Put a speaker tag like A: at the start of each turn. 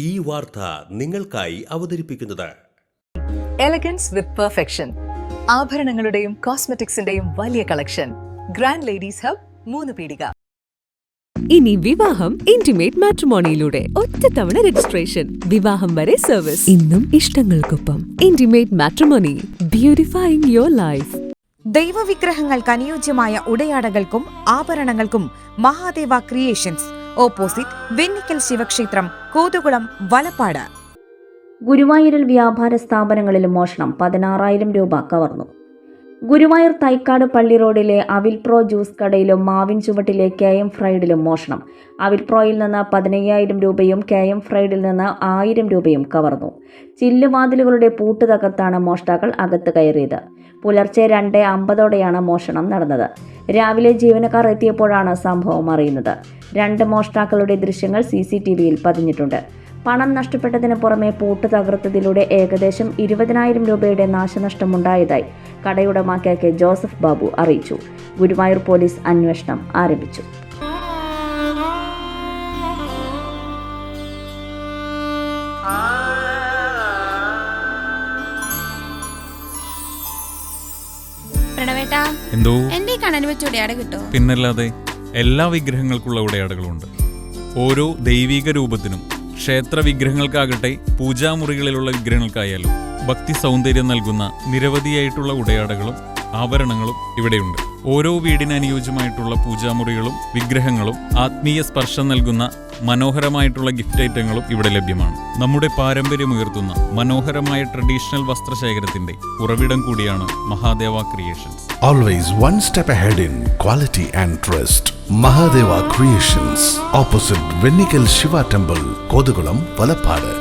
A: ഈ വാർത്ത നിങ്ങൾക്കായി അവതരിപ്പിക്കുന്നത്
B: എലഗൻസ് വിത്ത് പെർഫെക്ഷൻ. ആഭരണങ്ങളുടെയും കോസ്മെറ്റിക്സിന്റെയും വലിയ കളക്ഷൻ. ഗ്രാൻഡ് ലേഡീസ് ഹബ്, 3 പീടിക.
C: ഇനി വിവാഹം ഇന്റിമേറ്റ് മാട്രിമോണിയിലൂടെ ഒറ്റത്തവണ രജിസ്ട്രേഷൻ, വിവാഹം വരെ സർവീസ്. ഇന്നും ഇഷ്ടങ്ങൾക്കൊപ്പം ഇന്റിമേറ്റ് മാട്രിമോണി, ബ്യൂട്ടിഫൈയിങ് യുവർ ലൈഫ്.
D: ദൈവവിഗ്രഹങ്ങൾക്ക് അനുയോജ്യമായ ഉടയാടകൾക്കും ആഭരണങ്ങൾക്കും മഹാദേവ ക്രിയേഷൻസ്, ഓപ്പോസിറ്റ് വെന്നിക്കൽ ശിവക്ഷേത്രം, കോതുകുളം, വലപ്പാട്.
E: ഗുരുവായൂരിൽ വ്യാപാര സ്ഥാപനങ്ങളിലും മോഷണം. 16,000 രൂപ കവർന്നു. ഗുരുവായൂർ തൈക്കാട് പള്ളി റോഡിലെ അവിൽ പ്രോ ജ്യൂസ് കടയിലും മാവിൻ ചുവട്ടിലെ KM ഫ്രൈഡിലും മോഷണം. അവിൽ പ്രോയിൽ നിന്ന് 15,000 രൂപയും KM ഫ്രൈഡിൽ നിന്ന് 1,000 രൂപയും കവർന്നു. ചില്ലുവാതിലുകളുടെ പൂട്ട് തകർത്താണ് മോഷ്ടാക്കൾ അകത്ത് കയറിയത്. പുലർച്ചെ 2:50ഓടെയാണ് മോഷണം നടന്നത്. രാവിലെ ജീവനക്കാർ എത്തിയപ്പോഴാണ് സംഭവം അറിയുന്നത്. 2 മോഷ്ടാക്കളുടെ ദൃശ്യങ്ങൾ CCTVയിൽ പതിഞ്ഞിട്ടുണ്ട്. പണം നഷ്ടപ്പെട്ടതിന് പുറമെ പൂട്ട് തകർത്തതിലൂടെ ഏകദേശം 20,000 രൂപയുടെ നാശനഷ്ടമുണ്ടായതായി കടയുടമ KK ജോസഫ് ബാബു അറിയിച്ചു. ഗുരുവായൂർ പോലീസ് അന്വേഷണം ആരംഭിച്ചു.
F: എന്തോ
G: എന്റെ കണ്ണന് വെച്ച ഉടയാട കിട്ടോ?
F: പിന്നല്ലാതെ എല്ലാ വിഗ്രഹങ്ങൾക്കുള്ള ഉടയാടകളുണ്ട്. ഓരോ ദൈവിക രൂപത്തിനും, ക്ഷേത്ര വിഗ്രഹങ്ങൾക്കാകട്ടെ പൂജാമുറികളിലുള്ള വിഗ്രഹങ്ങൾക്കായാലും ഭക്തി സൗന്ദര്യം നൽകുന്ന നിരവധിയായിട്ടുള്ള ഉടയാടകളും ആഭരണങ്ങളും ഇവിടെയുണ്ട്. ഓരോ വീടിന് അനുയോജ്യമായിട്ടുള്ള പൂജാമുറികളും വിഗ്രഹങ്ങളും ആത്മീയ സ്പർശം നൽകുന്ന മനോഹരമായിട്ടുള്ള ഗിഫ്റ്റ് ഐറ്റങ്ങളും ഇവിടെ ലഭ്യമാണ്. നമ്മുടെ പാരമ്പര്യം ഉയർത്തുന്ന മനോഹരമായ ട്രഡീഷണൽ വസ്ത്രശേഖരത്തിന്റെ ഉറവിടം കൂടിയാണ് Mahadeva creations.
H: Always one step ahead in quality and trust. Mahadeva Creations, opposite Vennikal Shiva Temple, Kodugulam, Valappada.